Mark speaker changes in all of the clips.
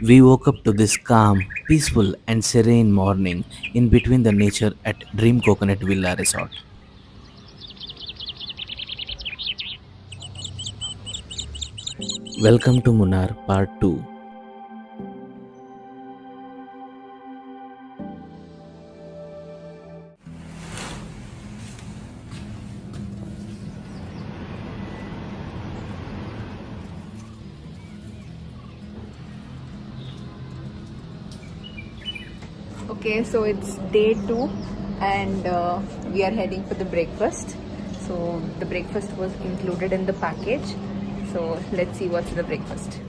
Speaker 1: We woke up to this calm, peaceful, and serene morning in between the nature at Dream Coconut Villa Resort. Welcome to Munnar Part 2.
Speaker 2: Okay, so it's day 2 and we are heading for the breakfast. So the breakfast was included in the package. So let's see what's the breakfast.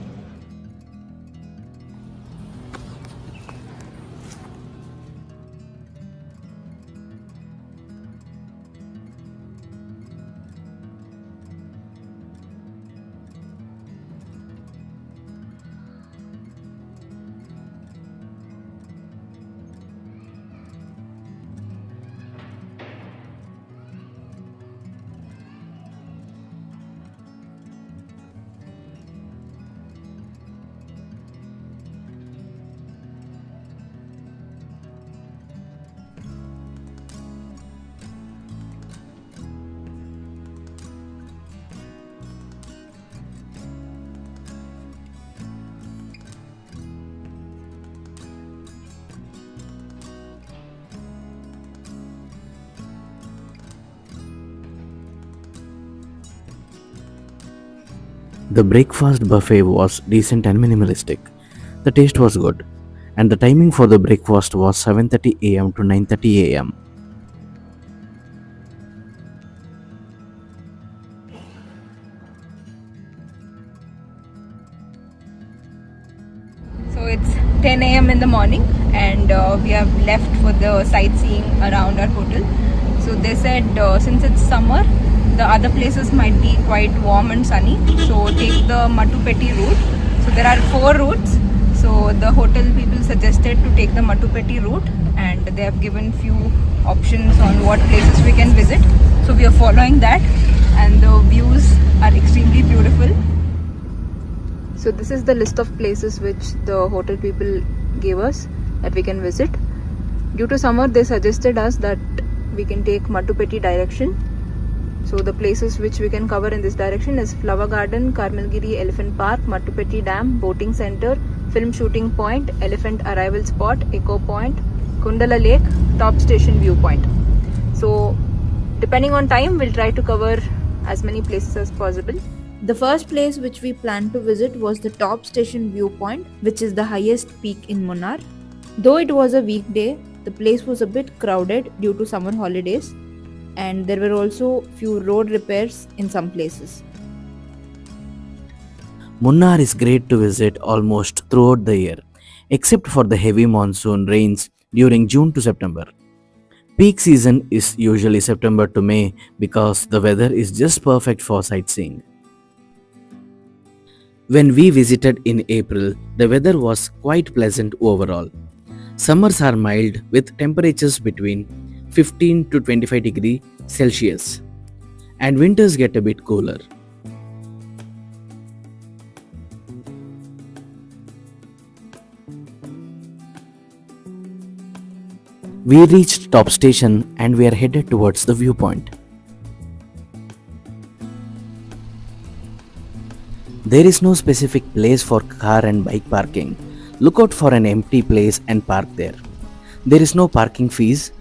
Speaker 1: The breakfast buffet was decent and minimalistic. The taste was good, and the timing for the breakfast was 7:30 am to 9:30 am.
Speaker 2: So it's 10 a.m. in the morning and we have left for the sightseeing around our hotel. So they said since it's summer, the other places might be quite warm and sunny. So take the Matupeti route. So there are 4 routes. So the hotel people suggested to take the Matupeti route and they have given few options on what places we can visit. So we are following that and the views are extremely beautiful. So this is the list of places which the hotel people gave us that we can visit. Due to summer, they suggested us that we can take Matupeti direction. So the places which we can cover in this direction is Flower Garden, Karmalgiri Elephant Park, Matupeti Dam, Boating Center, Film Shooting Point, Elephant Arrival Spot, Eco Point, Kundala Lake, Top Station Viewpoint. So depending on time, we'll try to cover as many places as possible. The first place which we planned to visit was the Top Station Viewpoint, which is the highest peak in Munnar. Though it was a weekday, the place was a bit crowded due to summer holidays and there were also few road repairs in some places.
Speaker 1: Munnar is great to visit almost throughout the year, except for the heavy monsoon rains during June to September. Peak season is usually September to May because the weather is just perfect for sightseeing. When we visited in April, the weather was quite pleasant overall. Summers are mild with temperatures between 15 to 25 degrees Celsius, and winters get a bit cooler. We reached top station and we are headed towards the viewpoint. There is no specific place for car and bike parking. Look out for an empty place and park there. There is no parking fees.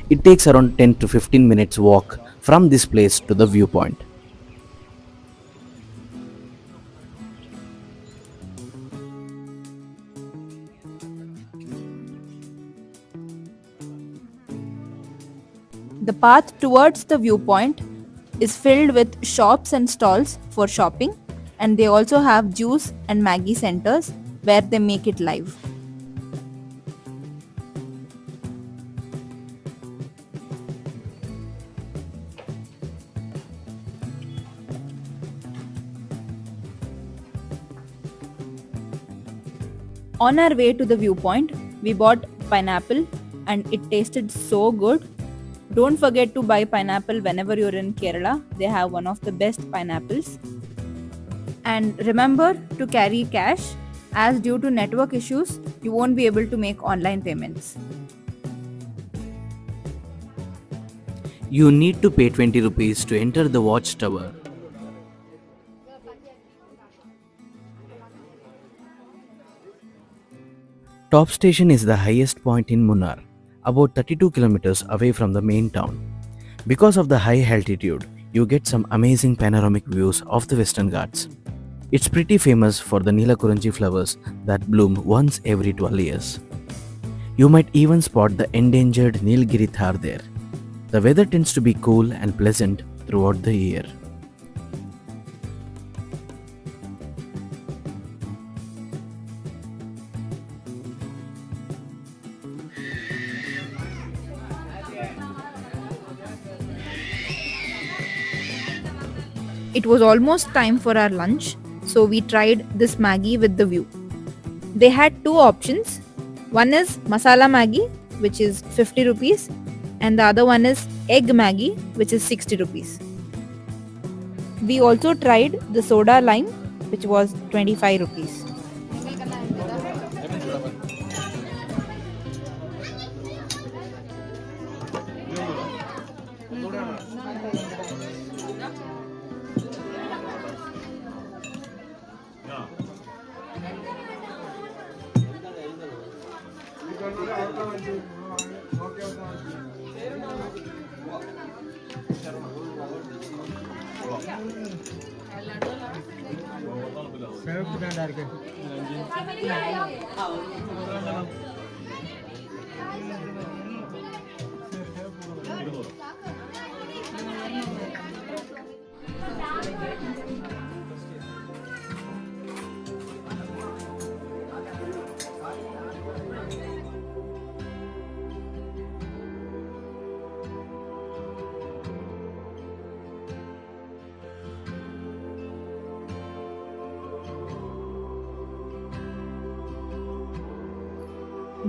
Speaker 1: It takes around 10 to 15 minutes walk from this place to the viewpoint.
Speaker 2: The path towards the viewpoint is filled with shops and stalls for shopping, and they also have juice and Maggie centers where they make it live. On our way to the viewpoint, we bought pineapple and it tasted so good. Don't forget to buy pineapple whenever you're in Kerala. They have one of the best pineapples. And remember to carry cash as due to network issues, you won't be able to make online payments.
Speaker 1: You need to pay 20 rupees to enter the watchtower. Top station is the highest point in Munnar, about 32 kilometers away from the main town. Because of the high altitude, you get some amazing panoramic views of the Western Ghats. It's pretty famous for the Neelakurunchi flowers that bloom once every 12 years. You might even spot the endangered Nilgiri thar there. The weather tends to be cool and pleasant throughout the year.
Speaker 2: It was almost time for our lunch, so we tried this Maggie with the view. They had two options. One is masala Maggie, which is 50 rupees, and the other one is egg Maggie, which is 60 rupees. We also tried the soda lime, which was 25 rupees.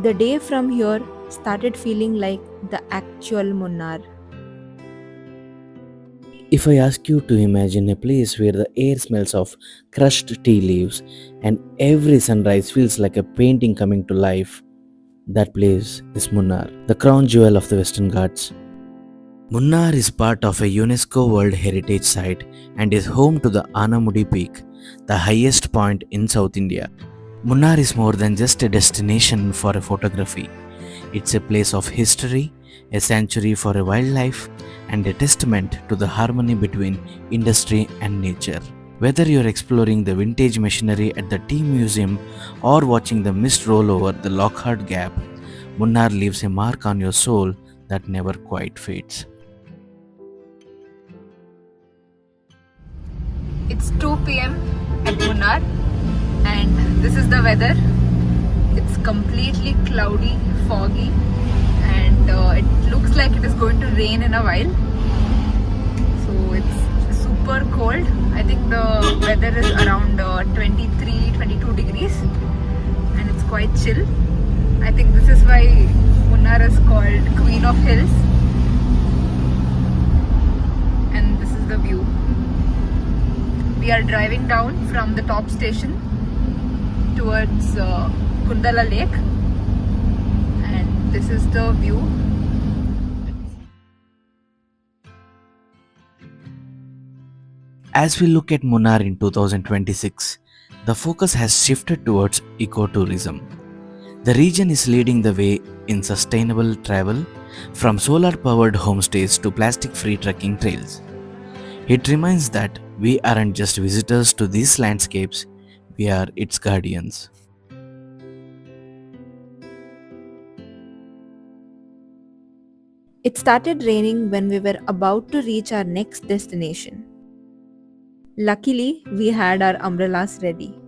Speaker 2: The day from here started feeling like the actual Munnar.
Speaker 1: If I ask you to imagine a place where the air smells of crushed tea leaves and every sunrise feels like a painting coming to life, that place is Munnar, the crown jewel of the Western Ghats. Munnar is part of a UNESCO World Heritage Site and is home to the Anamudi Peak, the highest point in South India. Munnar is more than just a destination for a photography. It's a place of history, a sanctuary for a wildlife, and a testament to the harmony between industry and nature. Whether you're exploring the vintage machinery at the Tea Museum or watching the mist roll over the Lockhart Gap, Munnar leaves a mark on your soul that never quite fades.
Speaker 2: It's 2 p.m. at Munnar, and this is the weather. It's completely cloudy, foggy, and it looks like it is going to rain in a while. So it's super cold. I think the weather is around 23-22 degrees, and it's quite chill. I think this is why Munnar is called Queen of Hills. And this is the view. We are driving down from the top station towards Kundala Lake, and this is the view.
Speaker 1: As we look at Munnar in 2026, the focus has shifted towards ecotourism. The region is leading the way in sustainable travel, from solar-powered homestays to plastic-free trekking trails. It reminds that we aren't just visitors to these landscapes, we are its guardians.
Speaker 2: It started raining when we were about to reach our next destination. Luckily, we had our umbrellas ready.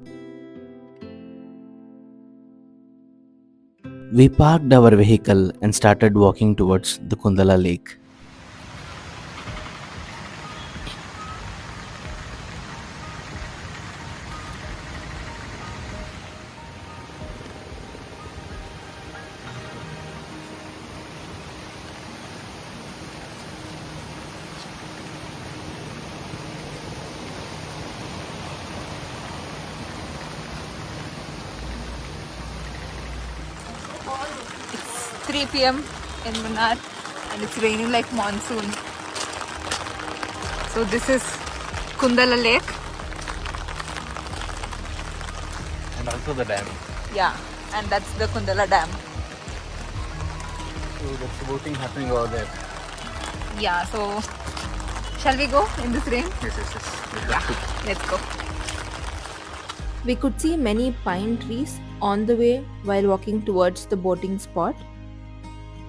Speaker 1: We parked our vehicle and started walking towards the Kundala Lake.
Speaker 2: 3 p.m. in Munnar and it's raining like monsoon. So this is Kundala Lake.
Speaker 1: And also the dam.
Speaker 2: Yeah, and that's the Kundala Dam.
Speaker 1: So that's boating happening over there.
Speaker 2: Yeah, so shall we go in this rain?
Speaker 1: Yes.
Speaker 2: Yeah, let's go.
Speaker 3: We could see many pine trees on the way while walking towards the boating spot,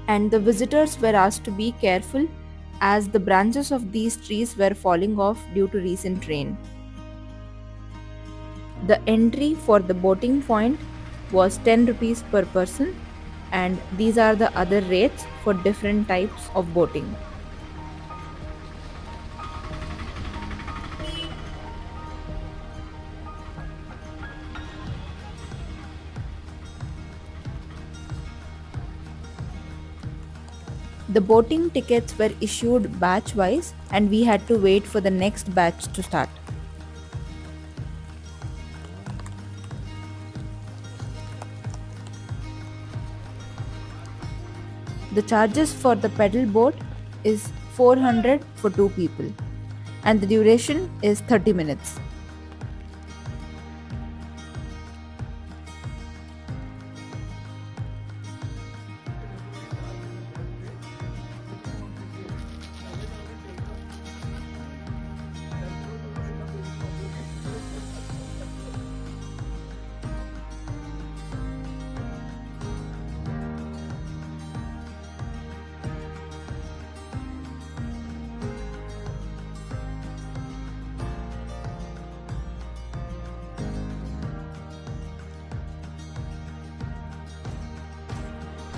Speaker 3: and the visitors were asked to be careful as the branches of these trees were falling off due to recent rain. The entry for the boating point was 10 rupees per person, and these are the other rates for different types of boating. The boating tickets were issued batch wise, and we had to wait for the next batch to start. The charges for the pedal boat is 400 for 2 people, and the duration is 30 minutes.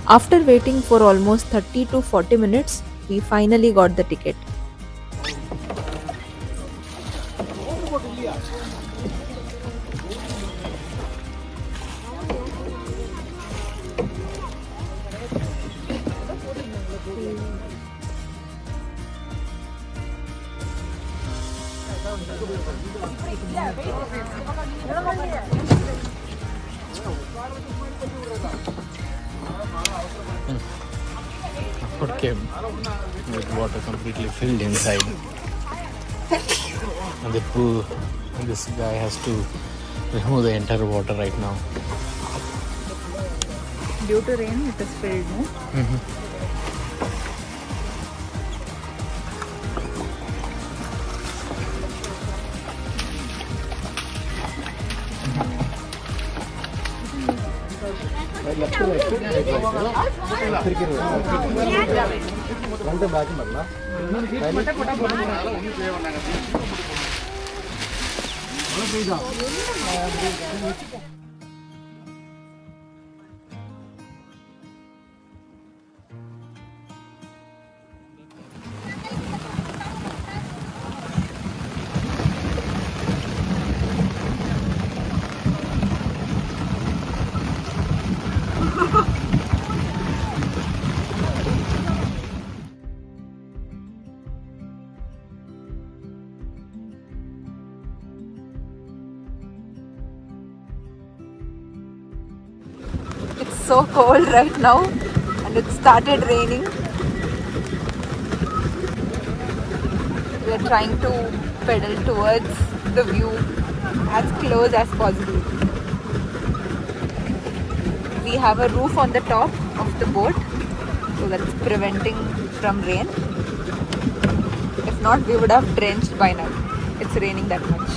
Speaker 3: After waiting for almost 30 to 40 minutes, we finally got the ticket.
Speaker 1: Boat came with water completely filled inside. And this guy has to remove the entire water right now.
Speaker 2: Due to rain, it is filled, no? It's so cold right now and it started raining. We are trying to pedal towards the view as close as possible. We have a roof on the top of the boat, so that's preventing from rain. If not, we would have drenched by now. It's raining that much.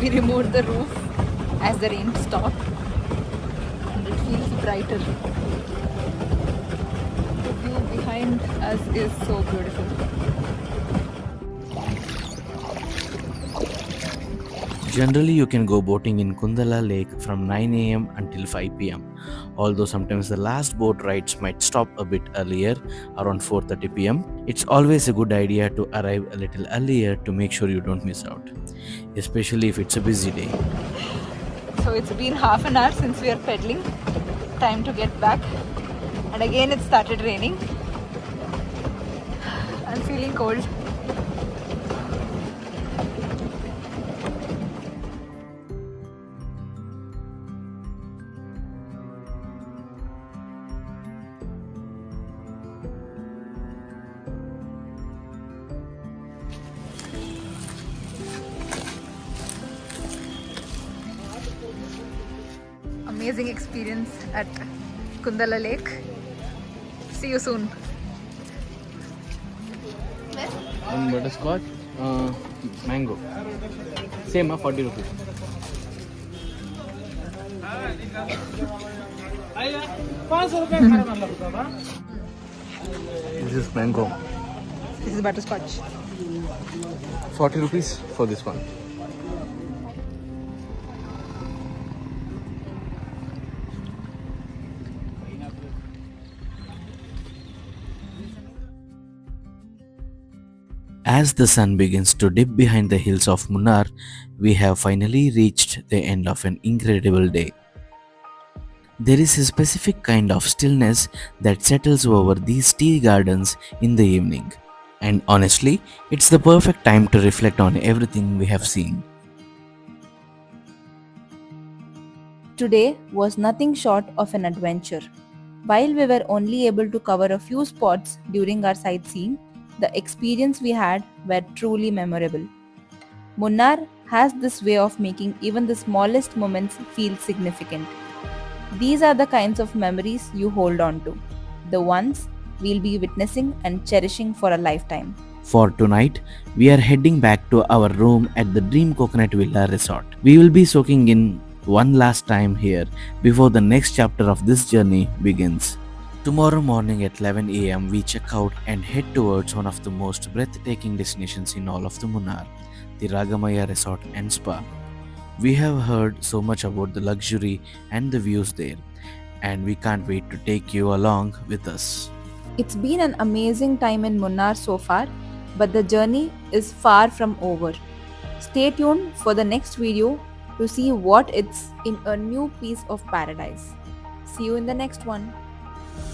Speaker 2: We removed the roof as the rain stopped and it feels brighter. The view behind us is so beautiful.
Speaker 1: Generally, you can go boating in Kundala Lake from 9 a.m. until 5 p.m. although sometimes the last boat rides might stop a bit earlier, around 4:30 p.m. It's always a good idea to arrive a little earlier to make sure you don't miss out, especially if it's a busy day.
Speaker 2: So it's been half an hour since we are pedaling. Time to get back. And again it started raining. I'm feeling cold. Amazing experience at Kundala Lake. See you soon.
Speaker 1: One butterscotch, mango. Same, 40 rupees. This is mango.
Speaker 2: This is butterscotch.
Speaker 1: 40 rupees for this one. As the sun begins to dip behind the hills of Munnar, we have finally reached the end of an incredible day. There is a specific kind of stillness that settles over these tea gardens in the evening. And honestly, it's the perfect time to reflect on everything we have seen.
Speaker 3: Today was nothing short of an adventure. While we were only able to cover a few spots during our sightseeing, the experience we had were truly memorable. Munnar has this way of making even the smallest moments feel significant. These are the kinds of memories you hold on to, the ones we'll be witnessing and cherishing for a lifetime.
Speaker 1: For tonight, we are heading back to our room at the Dream Coconut Villa Resort. We will be soaking in one last time here before the next chapter of this journey begins. Tomorrow morning at 11 a.m., we check out and head towards one of the most breathtaking destinations in all of the Munnar, the Ragamaya Resort and Spa. We have heard so much about the luxury and the views there, and we can't wait to take you along with us.
Speaker 3: It's been an amazing time in Munnar so far, but the journey is far from over. Stay tuned for the next video to see what it's in a new piece of paradise. See you in the next one.